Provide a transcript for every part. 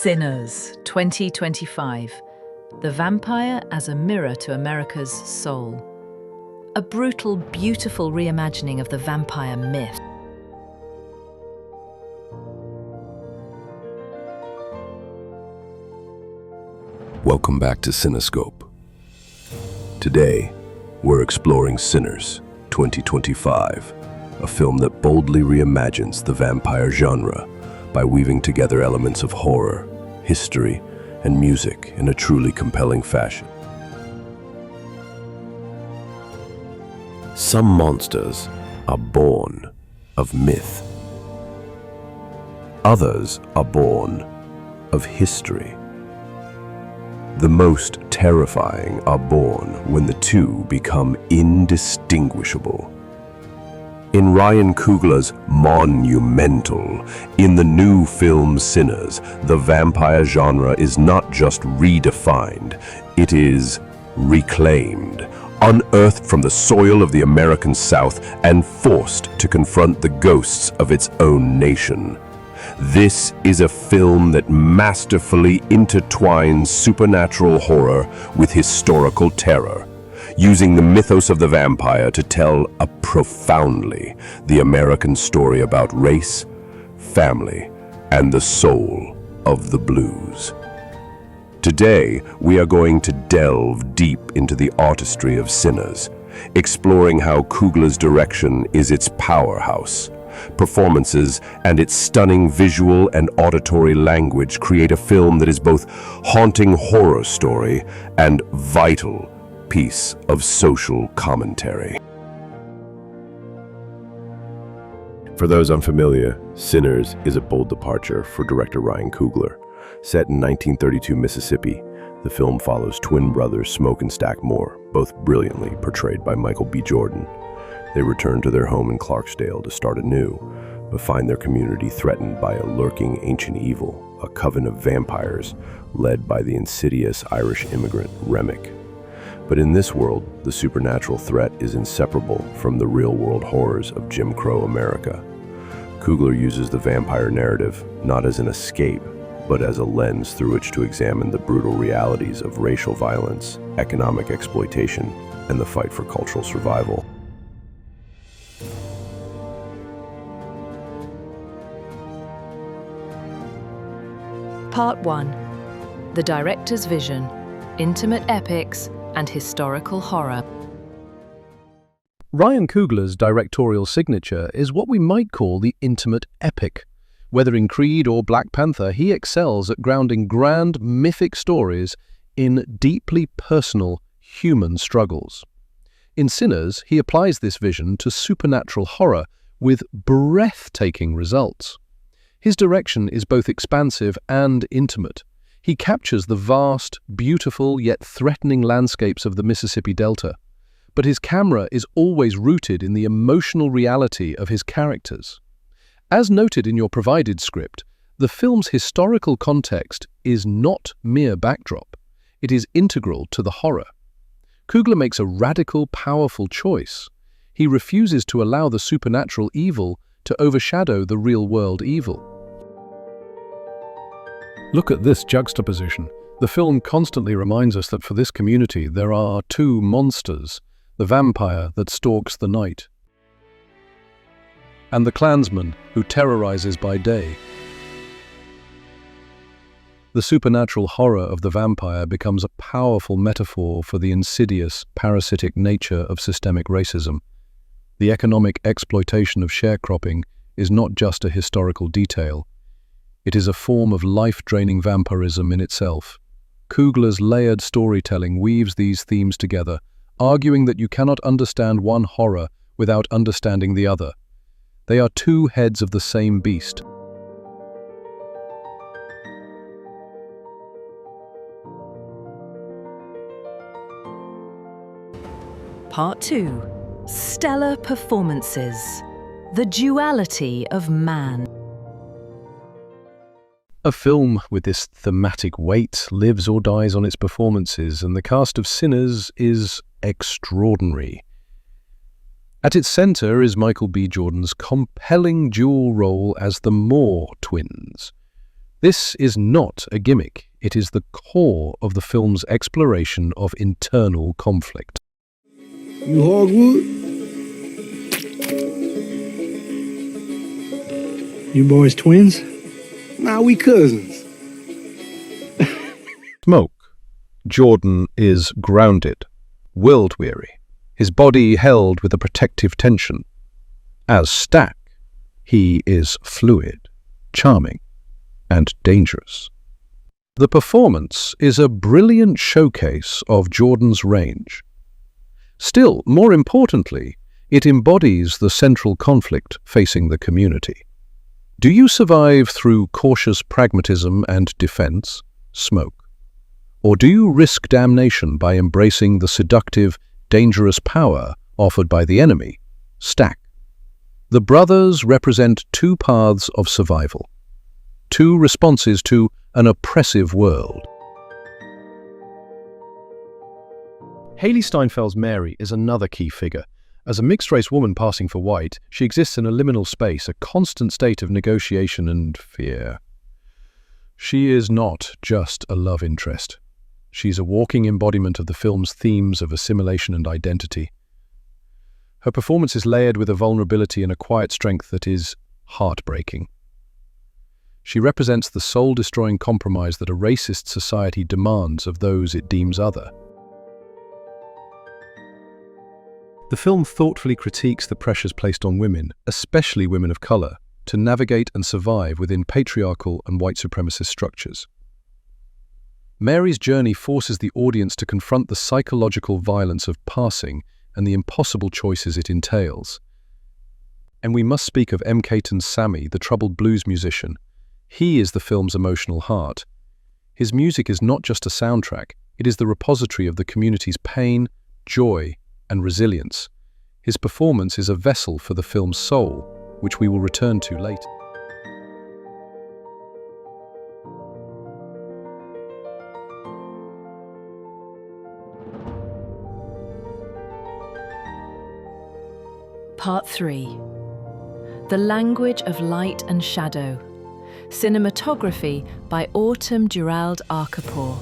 Sinners, 2025. The Vampire as a Mirror to America's Soul. A brutal, beautiful reimagining of the vampire myth. Welcome back to CineScope. Today, we're exploring Sinners, 2025, a film that boldly reimagines the vampire genre by weaving together elements of horror, history, and music in a truly compelling fashion. Some monsters are born of myth. Others are born of history. The most terrifying are born when the two become indistinguishable. In Ryan Coogler's monumental, in the new film Sinners, the vampire genre is not just redefined, it is reclaimed, unearthed from the soil of the American South and forced to confront the ghosts of its own nation. This is a film that masterfully intertwines supernatural horror with historical terror, using the mythos of the vampire to tell profoundly the American story about race, family, and the soul of the blues. Today, we are going to delve deep into the artistry of Sinners, exploring how Coogler's direction is its powerhouse. Performances and its stunning visual and auditory language create a film that is both haunting horror story and vital piece of social commentary. For those unfamiliar, Sinners is a bold departure for director Ryan Coogler. Set in 1932 Mississippi, the film follows twin brothers Smoke and Stack Moore, both brilliantly portrayed by Michael B. Jordan. They return to their home in Clarksdale to start anew, but find their community threatened by a lurking ancient evil, a coven of vampires led by the insidious Irish immigrant Remick. But in this world, the supernatural threat is inseparable from the real-world horrors of Jim Crow America. Coogler uses the vampire narrative not as an escape, but as a lens through which to examine the brutal realities of racial violence, economic exploitation, and the fight for cultural survival. Part 1. The director's vision, intimate epics, and historical horror. Ryan Coogler's directorial signature is what we might call the intimate epic. Whether in Creed or Black Panther, he excels at grounding grand, mythic stories in deeply personal, human struggles. In Sinners, he applies this vision to supernatural horror with breathtaking results. His direction is both expansive and intimate. He captures the vast, beautiful, yet threatening landscapes of the Mississippi Delta, but his camera is always rooted in the emotional reality of his characters. As noted in your provided script, the film's historical context is not mere backdrop. It is integral to the horror. Coogler makes a radical, powerful choice. He refuses to allow the supernatural evil to overshadow the real-world evil. Look at this juxtaposition. The film constantly reminds us that for this community there are two monsters, the vampire that stalks the night, and the Klansman who terrorizes by day. The supernatural horror of the vampire becomes a powerful metaphor for the insidious, parasitic nature of systemic racism. The economic exploitation of sharecropping is not just a historical detail. It is a form of life-draining vampirism in itself. Coogler's layered storytelling weaves these themes together, arguing that you cannot understand one horror without understanding the other. They are two heads of the same beast. Part 2. Stellar performances. The duality of man. A film with this thematic weight lives or dies on its performances, and the cast of Sinners is extraordinary. At its center is Michael B. Jordan's compelling dual role as the Moore twins. This is not a gimmick. It is the core of the film's exploration of internal conflict. You hardwood? You boys twins? Nah, we cousins. Smoke. Jordan is grounded, world-weary, his body held with a protective tension. As Stack, he is fluid, charming, and dangerous. The performance is a brilliant showcase of Jordan's range. Still, more importantly, it embodies the central conflict facing the community. Do you survive through cautious pragmatism and defense, Smoke? Or do you risk damnation by embracing the seductive, dangerous power offered by the enemy, Stack? The brothers represent two paths of survival, two responses to an oppressive world. Haley Steinfeld's Mary is another key figure. As a mixed-race woman passing for white, she exists in a liminal space, a constant state of negotiation and fear. She is not just a love interest. She's a walking embodiment of the film's themes of assimilation and identity. Her performance is layered with a vulnerability and a quiet strength that is heartbreaking. She represents the soul-destroying compromise that a racist society demands of those it deems other. The film thoughtfully critiques the pressures placed on women, especially women of color, to navigate and survive within patriarchal and white supremacist structures. Mary's journey forces the audience to confront the psychological violence of passing and the impossible choices it entails. And we must speak of M. Caton's Sammy, the troubled blues musician. He is the film's emotional heart. His music is not just a soundtrack, it is the repository of the community's pain, joy, and resilience. His performance is a vessel for the film's soul, which we will return to later. Part 3. The Language of Light and Shadow. Cinematography by Durald Arkapaw.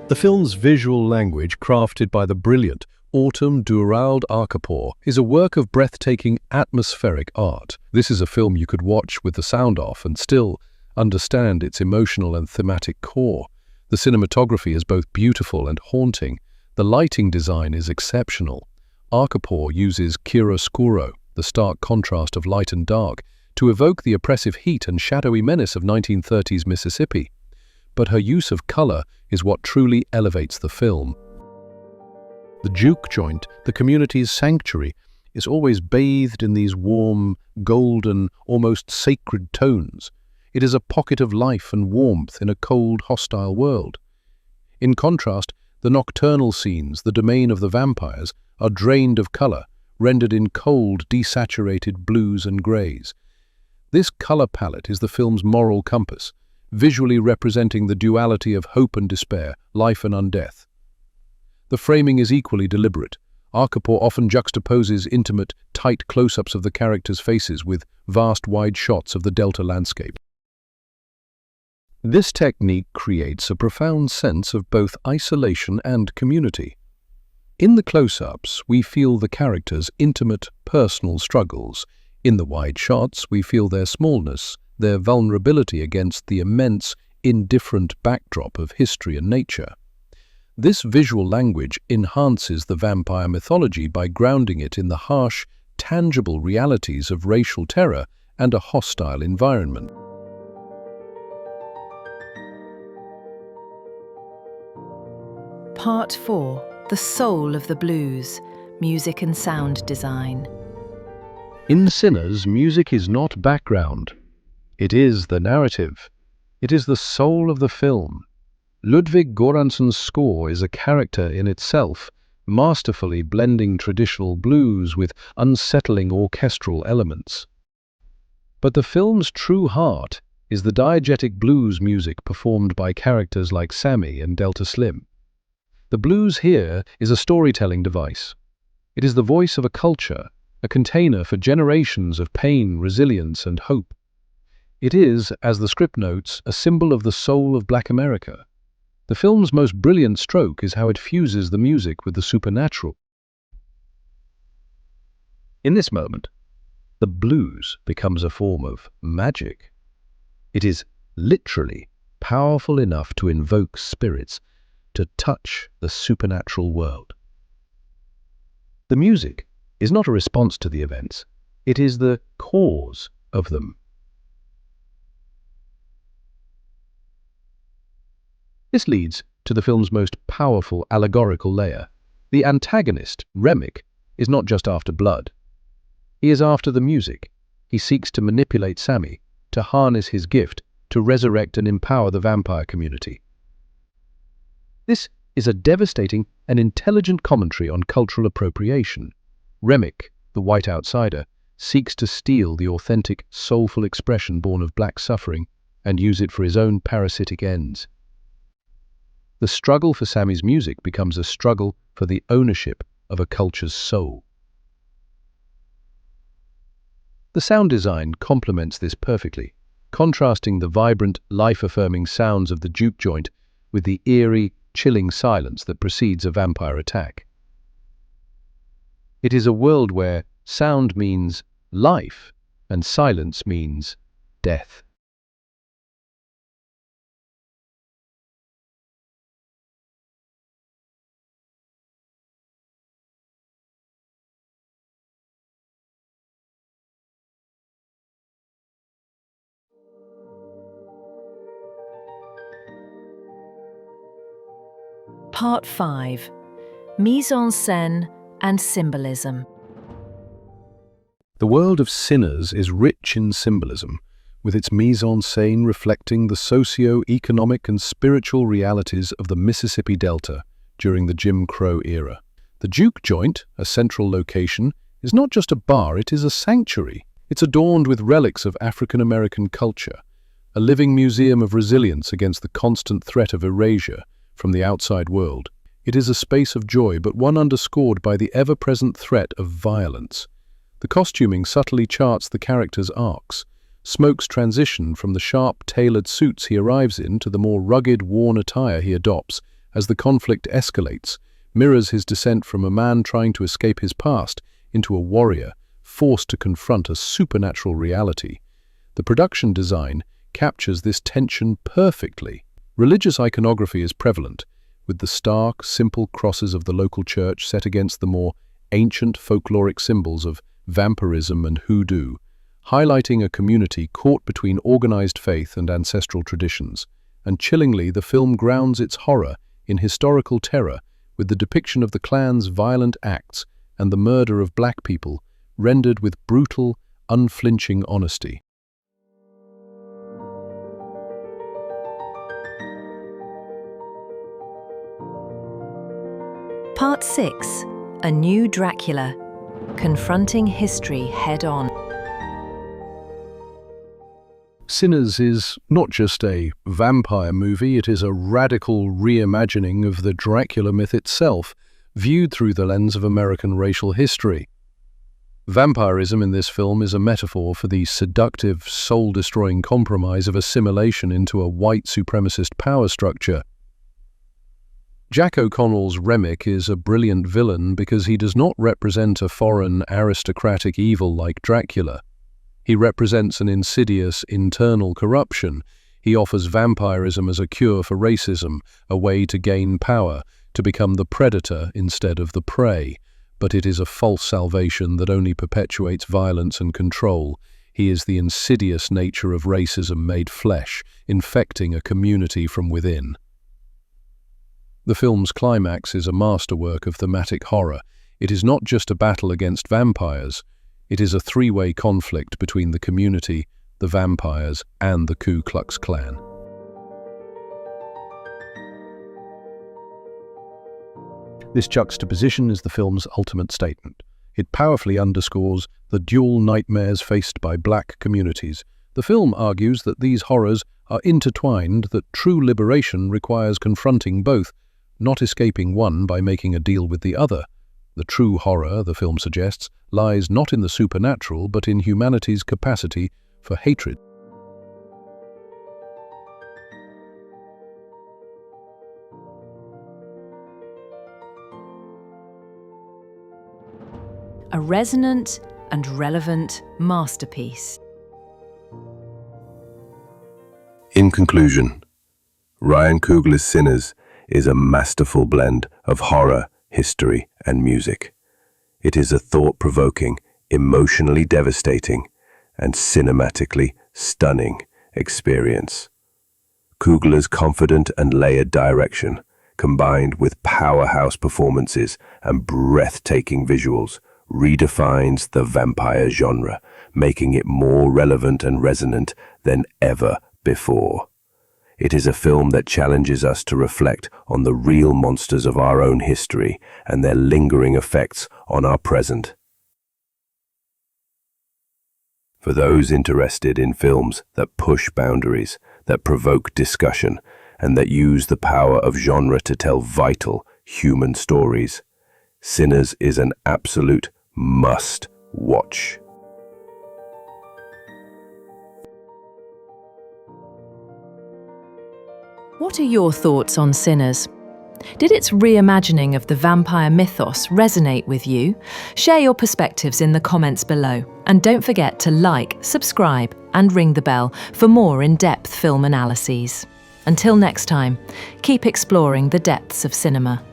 The film's visual language, crafted by the brilliant Durald Arkapaw, is a work of breathtaking atmospheric art. This is a film you could watch with the sound off and still understand its emotional and thematic core. The cinematography is both beautiful and haunting. The lighting design is exceptional. Arkapaw uses chiaroscuro, the stark contrast of light and dark, to evoke the oppressive heat and shadowy menace of 1930s Mississippi. But her use of color is what truly elevates the film. The juke joint, the community's sanctuary, is always bathed in these warm, golden, almost sacred tones. It is a pocket of life and warmth in a cold, hostile world. In contrast, the nocturnal scenes, the domain of the vampires, are drained of color, rendered in cold, desaturated blues and grays. This color palette is the film's moral compass, visually representing the duality of hope and despair, life and undeath. The framing is equally deliberate. Arkapaw often juxtaposes intimate, tight close-ups of the characters' faces with vast, wide shots of the Delta landscape. This technique creates a profound sense of both isolation and community. In the close-ups, we feel the characters' intimate, personal struggles. In the wide shots, we feel their smallness, their vulnerability against the immense, indifferent backdrop of history and nature. This visual language enhances the vampire mythology by grounding it in the harsh, tangible realities of racial terror and a hostile environment. Part 4. The Soul of the Blues. Music and Sound Design. In Sinners, music is not background. It is the narrative. It is the soul of the film. Ludwig Göransson's score is a character in itself, masterfully blending traditional blues with unsettling orchestral elements. But the film's true heart is the diegetic blues music performed by characters like Sammy and Delta Slim. The blues here is a storytelling device. It is the voice of a culture, a container for generations of pain, resilience, and hope. It is, as the script notes, a symbol of the soul of Black America. The film's most brilliant stroke is how it fuses the music with the supernatural. In this moment, the blues becomes a form of magic. It is literally powerful enough to invoke spirits, to touch the supernatural world. The music is not a response to the events, it is the cause of them. This leads to the film's most powerful allegorical layer. The antagonist, Remick, is not just after blood. He is after the music. He seeks to manipulate Sammy, to harness his gift, to resurrect and empower the vampire community. This is a devastating and intelligent commentary on cultural appropriation. Remick, the white outsider, seeks to steal the authentic, soulful expression born of black suffering and use it for his own parasitic ends. The struggle for Sammy's music becomes a struggle for the ownership of a culture's soul. The sound design complements this perfectly, contrasting the vibrant, life-affirming sounds of the juke joint with the eerie, chilling silence that precedes a vampire attack. It is a world where sound means life and silence means death. Part 5. Mise-en-scène and Symbolism. The world of Sinners is rich in symbolism, with its mise-en-scène reflecting the socio-economic and spiritual realities of the Mississippi Delta during the Jim Crow era. The juke joint, a central location, is not just a bar, it is a sanctuary. It's adorned with relics of African-American culture, a living museum of resilience against the constant threat of erasure from the outside world. It is a space of joy, but one underscored by the ever-present threat of violence. The costuming subtly charts the character's arcs. Smoke's transition from the sharp, tailored suits he arrives in to the more rugged, worn attire he adopts as the conflict escalates, mirrors his descent from a man trying to escape his past into a warrior forced to confront a supernatural reality. The production design captures this tension perfectly. Religious iconography is prevalent, with the stark, simple crosses of the local church set against the more ancient folkloric symbols of vampirism and hoodoo, highlighting a community caught between organized faith and ancestral traditions. And chillingly, the film grounds its horror in historical terror, with the depiction of the Klan's violent acts and the murder of black people, rendered with brutal, unflinching honesty. Part 6. A New Dracula. Confronting history head-on. Sinners is not just a vampire movie, it is a radical reimagining of the Dracula myth itself, viewed through the lens of American racial history. Vampirism in this film is a metaphor for the seductive, soul-destroying compromise of assimilation into a white supremacist power structure. Jack O'Connell's Remick is a brilliant villain because he does not represent a foreign, aristocratic evil like Dracula. He represents an insidious, internal corruption. He offers vampirism as a cure for racism, a way to gain power, to become the predator instead of the prey. But it is a false salvation that only perpetuates violence and control. He is the insidious nature of racism made flesh, infecting a community from within. The film's climax is a masterwork of thematic horror. It is not just a battle against vampires. It is a three-way conflict between the community, the vampires, and the Ku Klux Klan. This juxtaposition is the film's ultimate statement. It powerfully underscores the dual nightmares faced by black communities. The film argues that these horrors are intertwined, that true liberation requires confronting both, not escaping one by making a deal with the other. The true horror, the film suggests, lies not in the supernatural but in humanity's capacity for hatred. resonant and relevant masterpiece. In conclusion, Ryan Coogler's Sinners is a masterful blend of horror, history, and music. It is a thought-provoking, emotionally devastating, and cinematically stunning experience. Coogler's confident and layered direction, combined with powerhouse performances and breathtaking visuals, redefines the vampire genre, making it more relevant and resonant than ever before. It is a film that challenges us to reflect on the real monsters of our own history and their lingering effects on our present. For those interested in films that push boundaries, that provoke discussion, and that use the power of genre to tell vital human stories, Sinners is an absolute must-watch. What are your thoughts on Sinners? Did its reimagining of the vampire mythos resonate with you? Share your perspectives in the comments below, and don't forget to like, subscribe, and ring the bell for more in-depth film analyses. Until next time, keep exploring the depths of cinema.